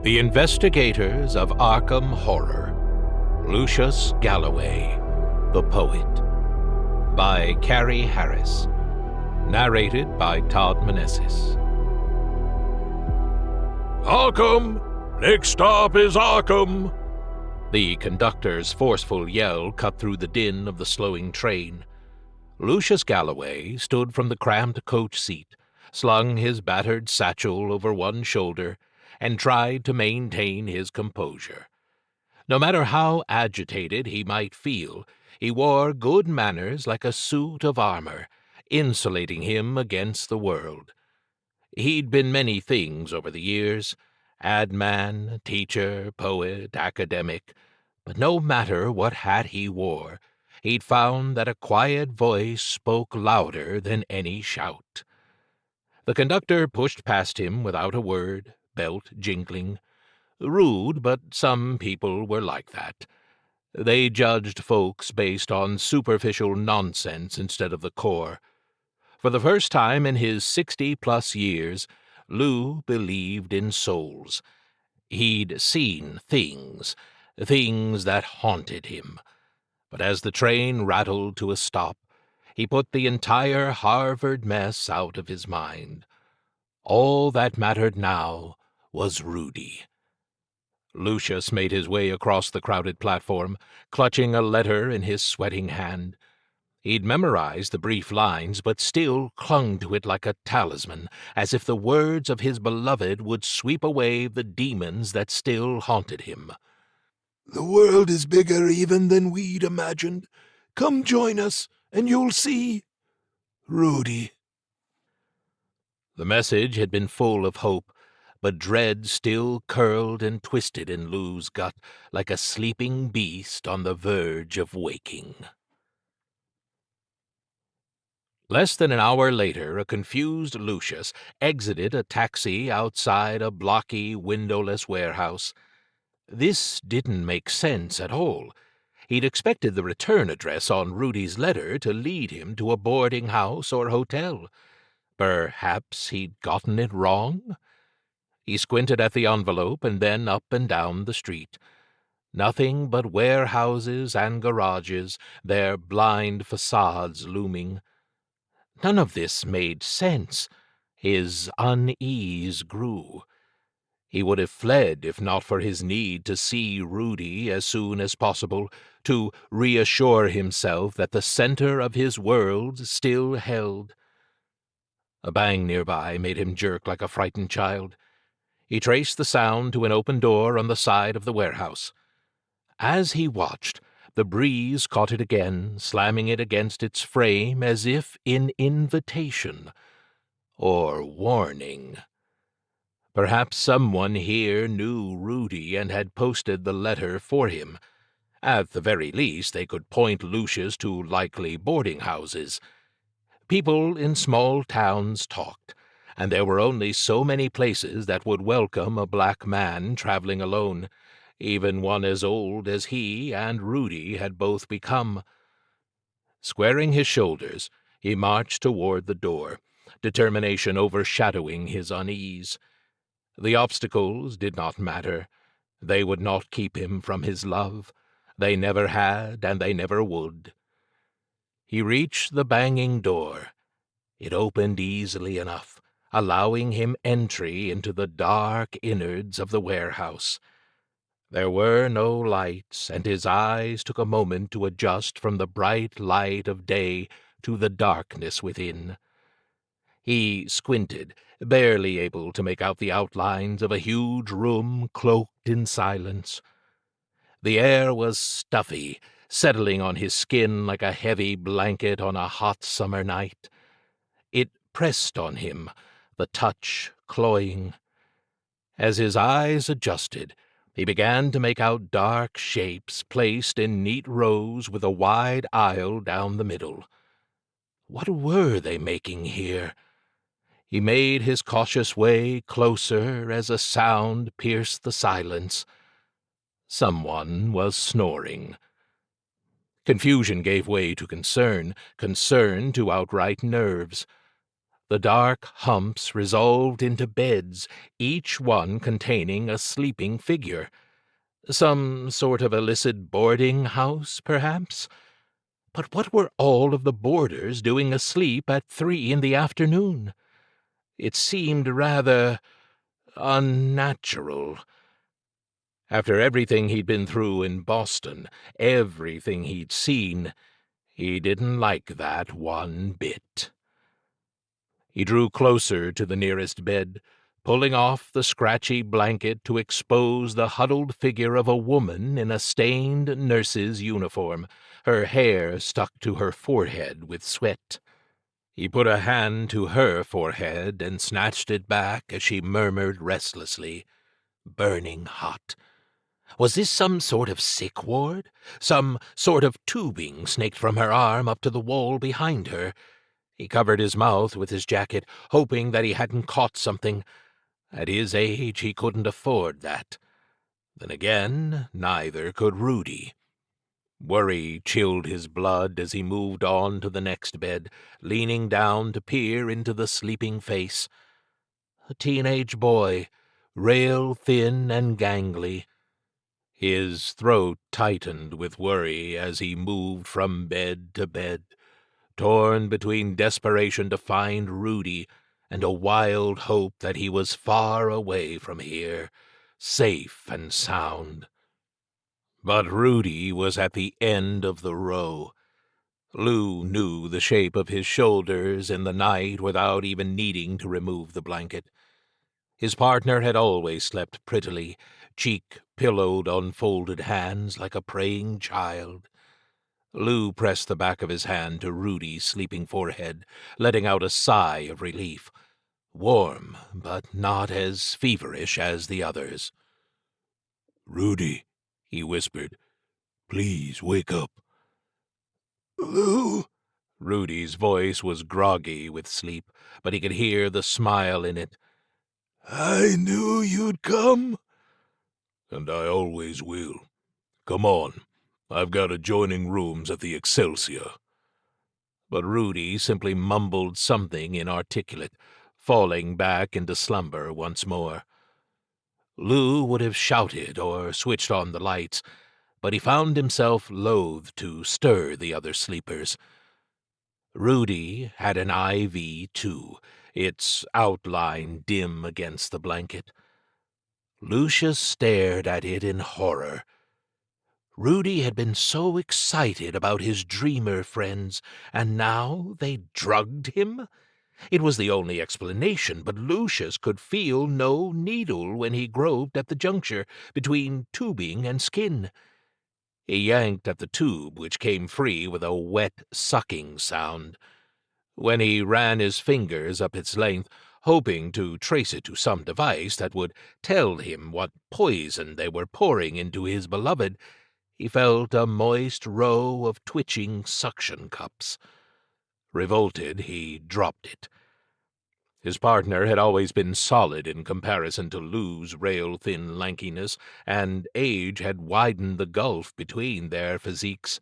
The Investigators of Arkham Horror, Lucius Galloway, the Poet, by Carrie Harris, narrated by Todd Menesses. Arkham! Next stop is Arkham! The conductor's forceful yell cut through the din of the slowing train. Lucius Galloway stood from the cramped coach seat, slung his battered satchel over one shoulder, and tried to maintain his composure. No matter how agitated he might feel, he wore good manners like a suit of armor, insulating him against the world. He'd been many things over the years, ad man, teacher, poet, academic, but no matter what hat he wore, he'd found that a quiet voice spoke louder than any shout. The conductor pushed past him without a word, belt jingling. Rude, but some people were like that. They judged folks based on superficial nonsense instead of the core. For the first time in his 60-plus years, Lou believed in souls. He'd seen things that haunted him. But as the train rattled to a stop, he put the entire Harvard mess out of his mind. All that mattered now was Rudy. Lucius made his way across the crowded platform, clutching a letter in his sweating hand. He'd memorized the brief lines, but still clung to it like a talisman, as if the words of his beloved would sweep away the demons that still haunted him. The world is bigger even than we'd imagined. Come join us, and you'll see. Rudy. The message had been full of hope, but dread still curled and twisted in Lou's gut like a sleeping beast on the verge of waking. Less than an hour later, a confused Lucius exited a taxi outside a blocky, windowless warehouse. This didn't make sense at all. He'd expected the return address on Rudy's letter to lead him to a boarding house or hotel. Perhaps he'd gotten it wrong? He squinted at the envelope and then up and down the street. Nothing but warehouses and garages, their blind facades looming. None of this made sense. His unease grew. He would have fled if not for his need to see Rudy as soon as possible, to reassure himself that the center of his world still held. A bang nearby made him jerk like a frightened child. He traced the sound to an open door on the side of the warehouse. As he watched, the breeze caught it again, slamming it against its frame as if in invitation or warning. Perhaps someone here knew Rudy and had posted the letter for him. At the very least, they could point Lucius to likely boarding houses. People in small towns talked, and there were only so many places that would welcome a black man traveling alone, even one as old as he and Rudy had both become. Squaring his shoulders, he marched toward the door, determination overshadowing his unease. The obstacles did not matter. They would not keep him from his love. They never had, and they never would. He reached the banging door. It opened easily enough, allowing him entry into the dark innards of the warehouse. There were no lights, and his eyes took a moment to adjust from the bright light of day to the darkness within. He squinted, barely able to make out the outlines of a huge room cloaked in silence. The air was stuffy, settling on his skin like a heavy blanket on a hot summer night. It pressed on him, the touch cloying. As his eyes adjusted, he began to make out dark shapes placed in neat rows with a wide aisle down the middle. What were they making here? He made his cautious way closer as a sound pierced the silence. Someone was snoring. Confusion gave way to concern to outright nerves. The dark humps resolved into beds, each one containing a sleeping figure. Some sort of illicit boarding house, perhaps? But what were all of the boarders doing asleep at 3 in the afternoon? It seemed rather unnatural. After everything he'd been through in Boston, everything he'd seen, he didn't like that one bit. He drew closer to the nearest bed, pulling off the scratchy blanket to expose the huddled figure of a woman in a stained nurse's uniform, her hair stuck to her forehead with sweat. He put a hand to her forehead and snatched it back as she murmured restlessly, "Burning hot." Was this some sort of sick ward? Some sort of tubing snaked from her arm up to the wall behind her? He covered his mouth with his jacket, hoping that he hadn't caught something. At his age, he couldn't afford that. Then again, neither could Rudy. Worry chilled his blood as he moved on to the next bed, leaning down to peer into the sleeping face. A teenage boy, rail-thin and gangly. His throat tightened with worry as he moved from bed to bed, torn between desperation to find Rudy and a wild hope that he was far away from here, safe and sound. But Rudy was at the end of the row. Lou knew the shape of his shoulders in the night without even needing to remove the blanket. His partner had always slept prettily, cheek pillowed on folded hands like a praying child. Lou pressed the back of his hand to Rudy's sleeping forehead, letting out a sigh of relief. Warm, but not as feverish as the others. "Rudy," he whispered, "please wake up." Lou? Rudy's voice was groggy with sleep, but he could hear the smile in it. I knew you'd come. "And I always will. Come on. I've got adjoining rooms at the Excelsior." But Rudy simply mumbled something inarticulate, falling back into slumber once more. Lou would have shouted or switched on the lights, but he found himself loath to stir the other sleepers. Rudy had an IV, too, its outline dim against the blanket. Lucius stared at it in horror. Rudy had been so excited about his dreamer friends, and now they drugged him? It was the only explanation, but Lucius could feel no needle when he groped at the juncture between tubing and skin. He yanked at the tube, which came free with a wet, sucking sound. When he ran his fingers up its length, hoping to trace it to some device that would tell him what poison they were pouring into his beloved, he felt a moist row of twitching suction cups. Revolted, he dropped it. His partner had always been solid in comparison to Lou's rail-thin lankiness, and age had widened the gulf between their physiques.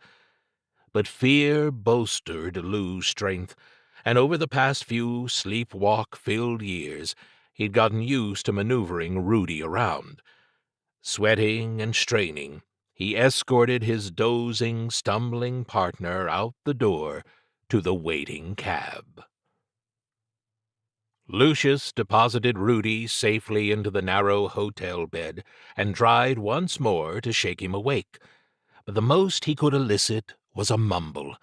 But fear bolstered Lou's strength, and over the past few sleepwalk-filled years, he'd gotten used to maneuvering Rudy around. Sweating and straining, he escorted his dozing, stumbling partner out the door to the waiting cab. Lucius deposited Rudy safely into the narrow hotel bed and tried once more to shake him awake, but the most he could elicit was a mumble.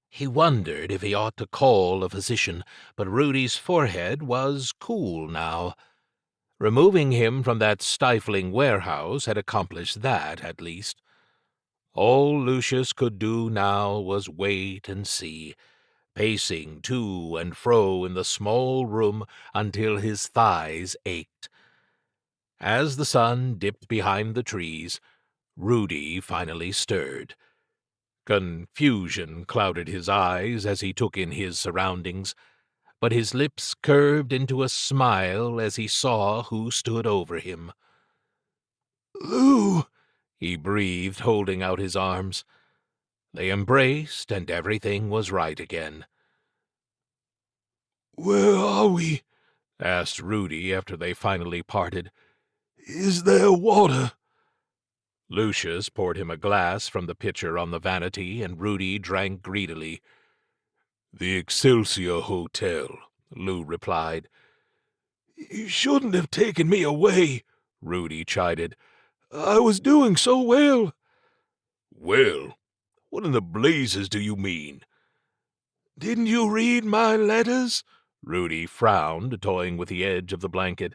He wondered if he ought to call a physician, but Rudy's forehead was cool now. Removing him from that stifling warehouse had accomplished that, at least. All Lucius could do now was wait and see, pacing to and fro in the small room until his thighs ached. As the sun dipped behind the trees, Rudy finally stirred. Confusion clouded his eyes as he took in his surroundings, but his lips curved into a smile as he saw who stood over him. Lou! He breathed, holding out his arms. They embraced, and everything was right again. Where are we? asked Rudy after they finally parted. Is there water? Lucius poured him a glass from the pitcher on the vanity, and Rudy drank greedily. The Excelsior Hotel, Lou replied. You shouldn't have taken me away, Rudy chided. I was doing so well. Well? What in the blazes do you mean? Didn't you read my letters? Rudy frowned, toying with the edge of the blanket.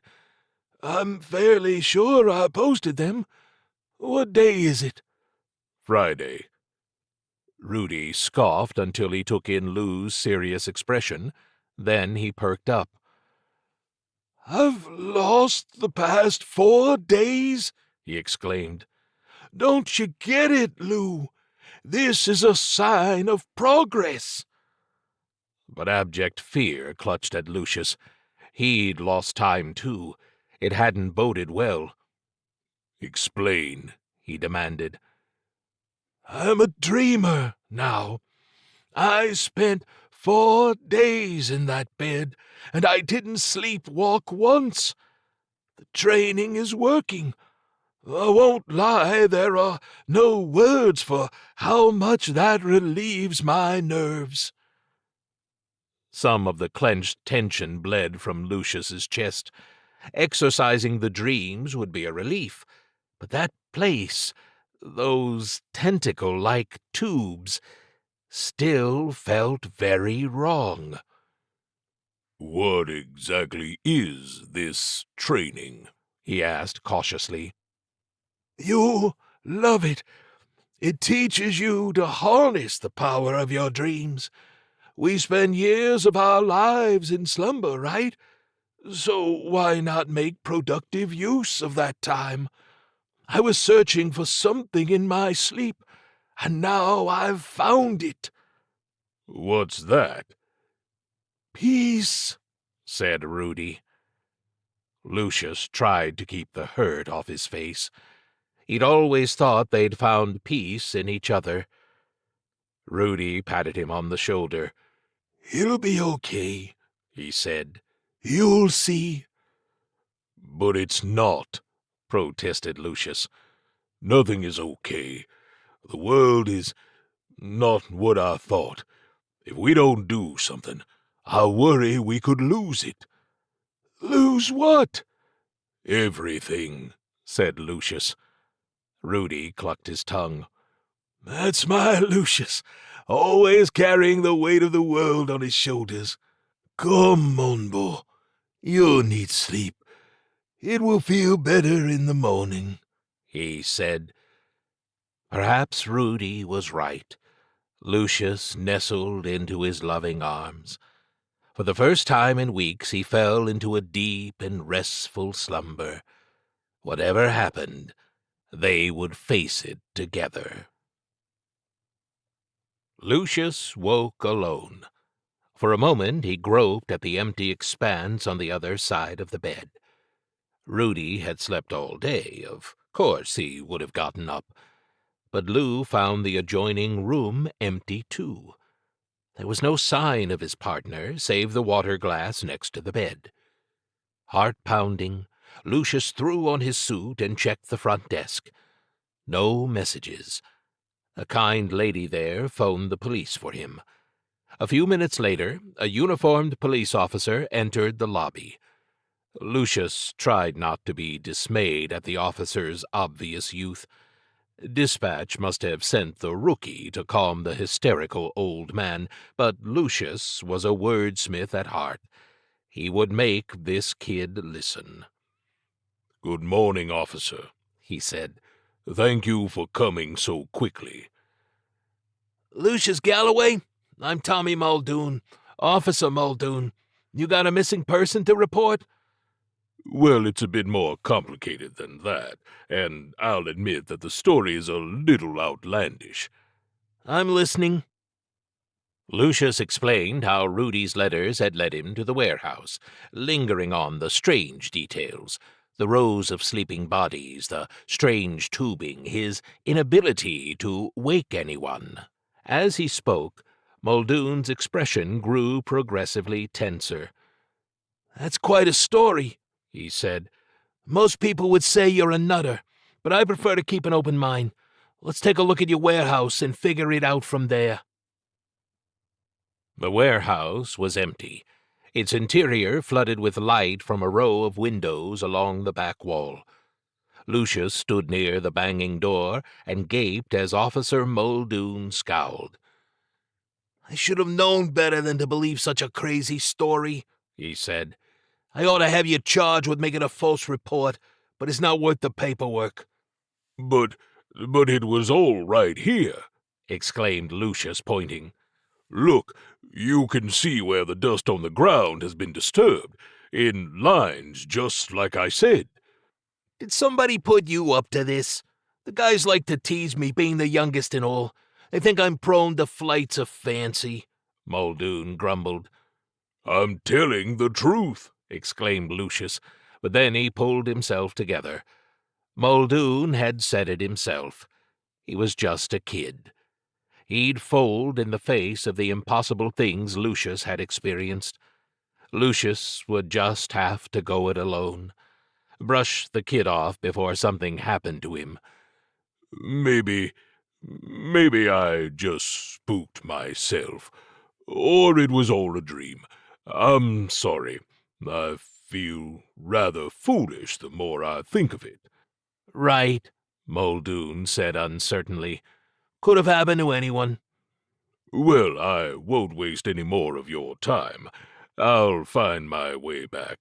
I'm fairly sure I posted them. What day is it? Friday. Rudy scoffed until he took in Lou's serious expression. Then he perked up. I've lost the past 4 days, he exclaimed. Don't you get it, Lou? This is a sign of progress. But abject fear clutched at Lucius. He'd lost time, too. It hadn't boded well. Explain, he demanded. I'm a dreamer now. I spent 4 days in that bed, and I didn't sleepwalk once. The training is working. I won't lie, there are no words for how much that relieves my nerves. Some of the clenched tension bled from Lucius's chest. Exorcising the dreams would be a relief, but that place, those tentacle-like tubes, still felt very wrong. What exactly is this training? He asked cautiously. You'll love it. It teaches you to harness the power of your dreams. We spend years of our lives in slumber, right? So why not make productive use of that time? I was searching for something in my sleep, and now I've found it. What's that? Peace, said Rudy. Lucius tried to keep the hurt off his face. He'd always thought they'd found peace in each other. Rudy patted him on the shoulder. It'll be okay, he said. You'll see. But it's not, protested Lucius. Nothing is okay. The world is not what I thought. If we don't do something, I worry we could lose it. Lose what? Everything, said Lucius. Rudy clucked his tongue. That's my Lucius, always carrying the weight of the world on his shoulders. Come, Monbo, you'll need sleep. It will feel better in the morning, he said. Perhaps Rudy was right. Lucius nestled into his loving arms. For the first time in weeks he fell into a deep and restful slumber. Whatever happened, they would face it together. Lucius woke alone. For a moment he groped at the empty expanse on the other side of the bed. Rudy had slept all day. Of course he would have gotten up. But Lou found the adjoining room empty, too. There was no sign of his partner, save the water glass next to the bed. Heart-pounding, Lucius threw on his suit and checked the front desk. No messages. A kind lady there phoned the police for him. A few minutes later, a uniformed police officer entered the lobby. Lucius tried not to be dismayed at the officer's obvious youth. Dispatch must have sent the rookie to calm the hysterical old man, but Lucius was a wordsmith at heart. He would make this kid listen. Good morning, officer, he said. Thank you for coming so quickly. Lucius Galloway? I'm Tommy Muldoon, Officer Muldoon. You got a missing person to report? Well, it's a bit more complicated than that, and I'll admit that the story is a little outlandish. I'm listening. Lucius explained how Rudy's letters had led him to the warehouse, lingering on the strange details, the rows of sleeping bodies, the strange tubing, his inability to wake anyone. As he spoke, Muldoon's expression grew progressively tenser. "That's quite a story," he said. "Most people would say you're a nutter, but I prefer to keep an open mind. Let's take a look at your warehouse and figure it out from there." The warehouse was empty, its interior flooded with light from a row of windows along the back wall. Lucius stood near the banging door and gaped as Officer Muldoon scowled. "I should have known better than to believe such a crazy story," he said. "I ought to have you charged with making a false report, but it's not worth the paperwork." But it was all right here," exclaimed Lucius, pointing. "Look, you can see where the dust on the ground has been disturbed, in lines just like I said." "Did somebody put you up to this? The guys like to tease me, being the youngest and all. They think I'm prone to flights of fancy," Muldoon grumbled. "I'm telling the truth," exclaimed Lucius, but then he pulled himself together. Muldoon had said it himself. He was just a kid. He'd fold in the face of the impossible things Lucius had experienced. Lucius would just have to go it alone. Brush the kid off before something happened to him. Maybe I just spooked myself, or it was all a dream. I'm sorry. I feel rather foolish the more I think of it." "Right," Muldoon said uncertainly. "Could have happened to anyone." "Well, I won't waste any more of your time. I'll find my way back.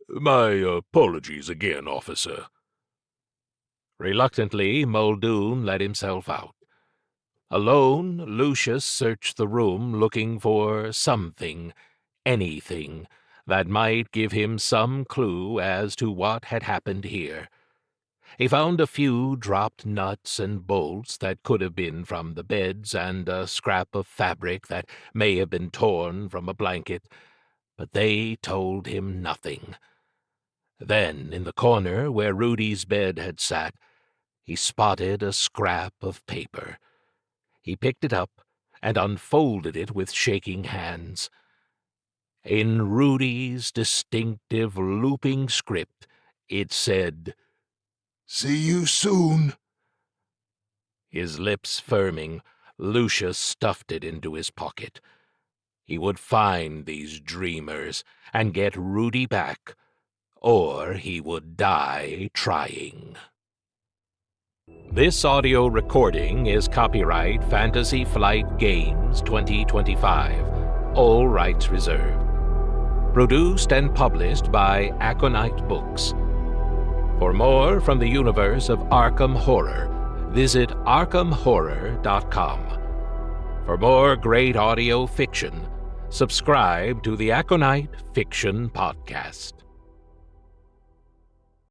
My apologies again, officer." Reluctantly, Muldoon let himself out. Alone, Lucius searched the room looking for something, anything, that might give him some clue as to what had happened here. He found a few dropped nuts and bolts that could have been from the beds and a scrap of fabric that may have been torn from a blanket, but they told him nothing. Then, in the corner where Rudy's bed had sat, he spotted a scrap of paper. He picked it up and unfolded it with shaking hands. In Rudy's distinctive looping script, it said, "See you soon." His lips firming, Lucius stuffed it into his pocket. He would find these dreamers and get Rudy back, or he would die trying. This audio recording is copyright Fantasy Flight Games 2025, all rights reserved. Produced and published by Aconite Books. For more from the universe of Arkham Horror, visit arkhamhorror.com. For more great audio fiction, subscribe to the Aconite Fiction Podcast.